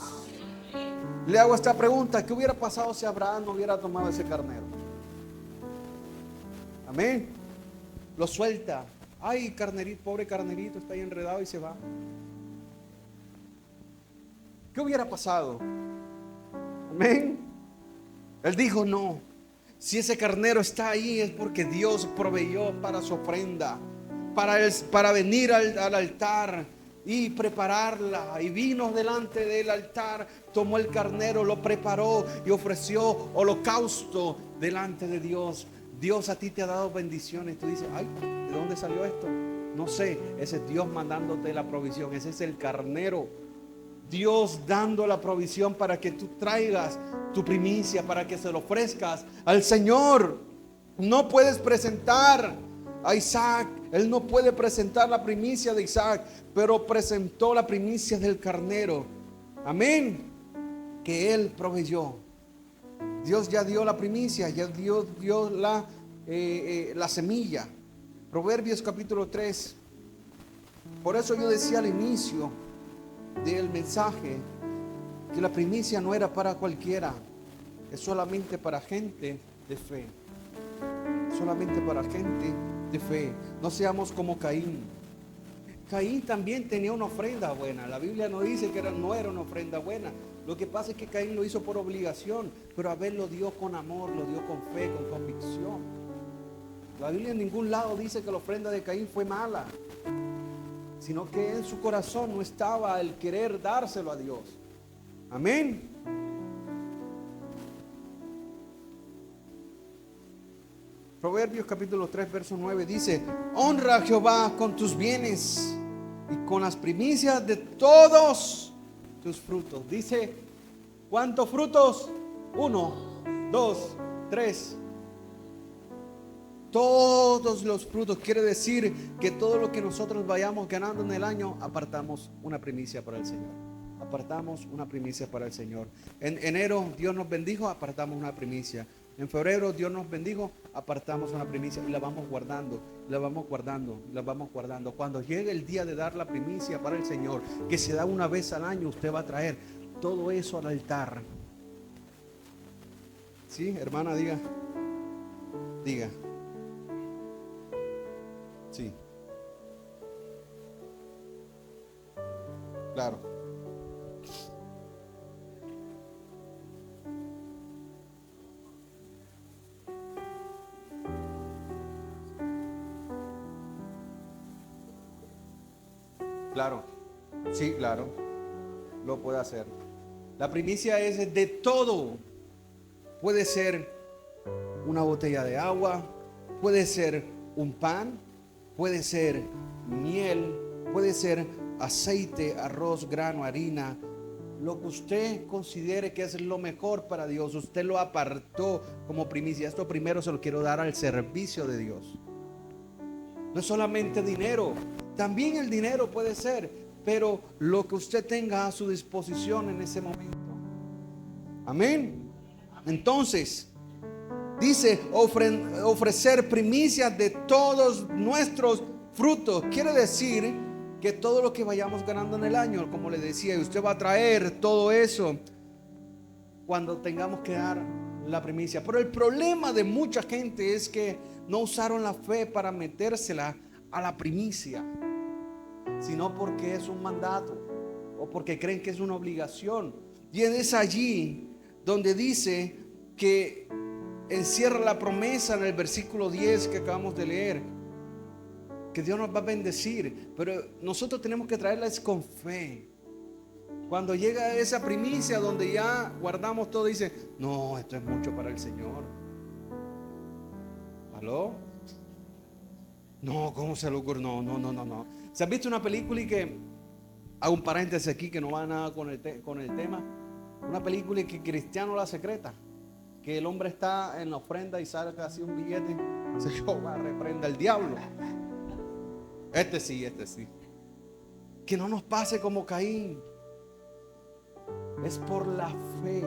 Le hago esta pregunta: ¿qué hubiera pasado si Abraham no hubiera tomado ese carnero? Amén. Lo suelta. Ay, carnerito, pobre carnerito, está ahí enredado y se va. ¿Qué hubiera pasado? Amén. Él dijo no. Si ese carnero está ahí es porque Dios proveyó para su ofrenda, para venir al altar y prepararla. Y vino delante del altar, tomó el carnero, lo preparó y ofreció holocausto delante de Dios. Dios a ti te ha dado bendiciones. Tú dices, ay, ¿de dónde salió esto? No sé. Ese es Dios mandándote la provisión. Ese es el carnero. Dios dando la provisión para que tú traigas tu primicia, para que se lo ofrezcas al Señor. No puedes presentar a Isaac. Él no puede presentar la primicia de Isaac, pero presentó la primicia del carnero. Amén. Que Él proveyó. Dios ya dio la primicia, ya dio la semilla. Proverbios capítulo 3. Por eso yo decía al inicio del mensaje que la primicia no era para cualquiera, es solamente para gente de fe. Solamente para gente de fe. No seamos como Caín. Caín también tenía una ofrenda buena. La Biblia no dice que no era una ofrenda buena. Lo que pasa es que Caín lo hizo por obligación, pero Abel lo dio con amor, lo dio con fe, con convicción. La Biblia en ningún lado dice que la ofrenda de Caín fue mala, sino que en su corazón no estaba el querer dárselo a Dios. Amén. Proverbios capítulo 3 verso 9 dice: honra a Jehová con tus bienes y con las primicias de todos tus frutos. Dice, ¿cuántos frutos? 1, 2, 3. Todos los frutos. Quiere decir que todo lo que nosotros vayamos ganando en el año, apartamos una primicia para el Señor. Apartamos una primicia para el Señor. En enero Dios nos bendijo, apartamos una primicia. En febrero Dios nos bendijo, apartamos una primicia y la vamos guardando, la vamos guardando, la vamos guardando. Cuando llegue el día de dar la primicia para el Señor, que se da una vez al año, usted va a traer todo eso al altar. Sí, hermana, diga. Diga. Sí. Claro. Claro. Sí, claro. Lo puede hacer. La primicia es de todo. Puede ser una botella de agua, puede ser un pan, puede ser miel, puede ser aceite, arroz, grano, harina. Lo que usted considere que es lo mejor para Dios, usted lo apartó como primicia. Esto primero se lo quiero dar al servicio de Dios. No es solamente dinero, también el dinero puede ser, pero lo que usted tenga a su disposición en ese momento. Amén. Entonces, dice ofrecer primicias de todos nuestros frutos. Quiere decir que todo lo que vayamos ganando en el año, como le decía, usted va a traer todo eso cuando tengamos que dar la primicia. Pero el problema de mucha gente es que no usaron la fe para metérsela a la primicia, sino porque es un mandato o porque creen que es una obligación. Y es allí donde dice que encierra la promesa en el versículo 10 que acabamos de leer, que Dios nos va a bendecir, pero nosotros tenemos que traerlas con fe. Cuando llega esa primicia donde ya guardamos todo, dice, no, esto es mucho para el Señor. ¿Aló? No, ¿cómo se le ocurre? No. ¿Se han visto una película y que, hago un paréntesis aquí que no va nada con el tema, una película y que Cristiano la secreta, que el hombre está en la ofrenda y saca así un billete, se va, reprenda al diablo. Este sí. Que no nos pase como Caín. Es por la fe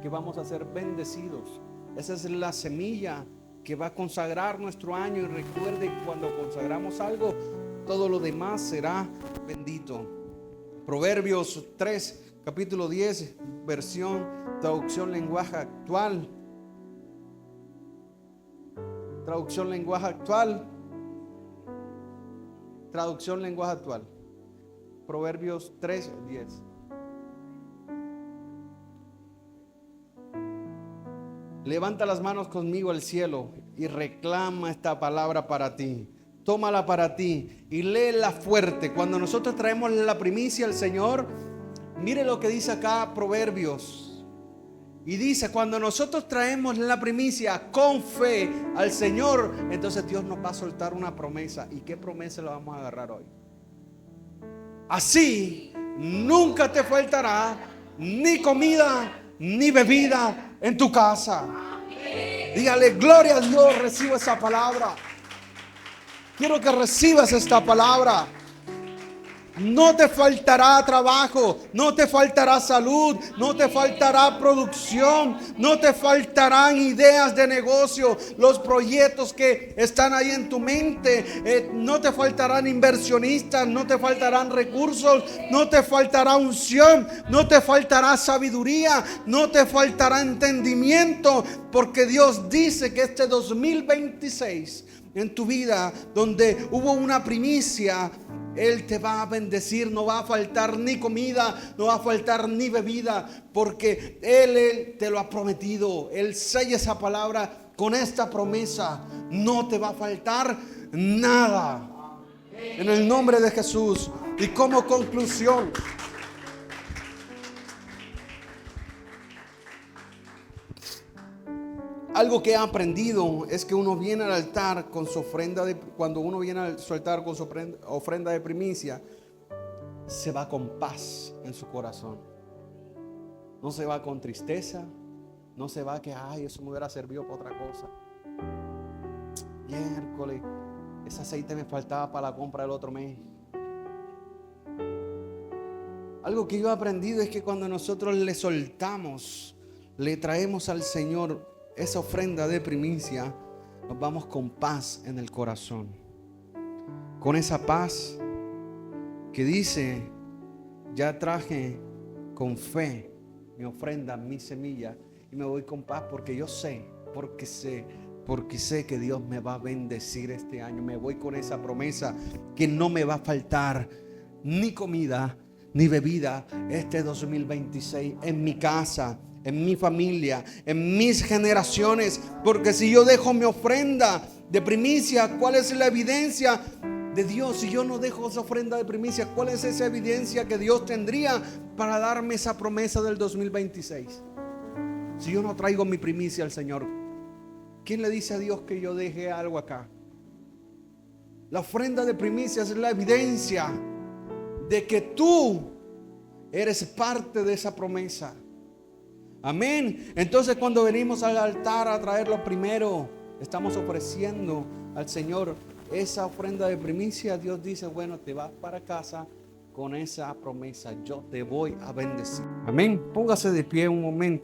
que vamos a ser bendecidos. Esa es la semilla que va a consagrar nuestro año. Y recuerde, cuando consagramos algo, todo lo demás será bendito. Proverbios 3, capítulo 10, versión, traducción lenguaje actual. Traducción lenguaje actual. Traducción lenguaje actual. Proverbios 3, 10. Levanta las manos conmigo al cielo y reclama esta palabra para ti. Tómala para ti y léela fuerte. Cuando nosotros traemos la primicia al Señor, mire lo que dice acá Proverbios. Y dice, cuando nosotros traemos la primicia con fe al Señor, entonces Dios nos va a soltar una promesa. ¿Y qué promesa la vamos a agarrar hoy? Así nunca te faltará ni comida ni bebida en tu casa. Dígale, gloria a Dios, recibo esa palabra. Quiero que recibas esta palabra. No te faltará trabajo, no te faltará salud, no te faltará producción, no te faltarán ideas de negocio, los proyectos que están ahí en tu mente, no te faltarán inversionistas, no te faltarán recursos, no te faltará unción, no te faltará sabiduría, no te faltará entendimiento, porque Dios dice que este 2026 en tu vida, donde hubo una primicia, Él te va a bendecir. No va a faltar ni comida, no va a faltar ni bebida, porque Él te lo ha prometido. Él sella esa palabra con esta promesa: no te va a faltar nada, en el nombre de Jesús. Y como conclusión, algo que he aprendido es que uno viene al altar con su ofrenda cuando uno viene al altar con su ofrenda de primicia, se va con paz en su corazón. No se va con tristeza, no se va que eso me hubiera servido para otra cosa. Miércoles, ese aceite me faltaba para la compra del otro mes. Algo que yo he aprendido es que cuando nosotros le soltamos, le traemos al Señor esa ofrenda de primicia, nos vamos con paz en el corazón. Con esa paz que dice, ya traje con fe mi ofrenda, mi semilla, y me voy con paz porque yo sé, porque sé que Dios me va a bendecir este año. Me voy con esa promesa que no me va a faltar ni comida ni bebida este 2026 en mi casa, en mi familia, en mis generaciones. Porque si yo dejo mi ofrenda de primicia, ¿cuál es la evidencia de Dios? Si yo no dejo esa ofrenda de primicia, ¿cuál es esa evidencia que Dios tendría para darme esa promesa del 2026? Si yo no traigo mi primicia al Señor, ¿quién le dice a Dios que yo deje algo acá? La ofrenda de primicia es la evidencia de que tú eres parte de esa promesa. Amén. Entonces, cuando venimos al altar a traer lo primero, estamos ofreciendo al Señor esa ofrenda de primicia. Dios dice, bueno, te vas para casa con esa promesa. Yo te voy a bendecir. Amén. Póngase de pie un momento.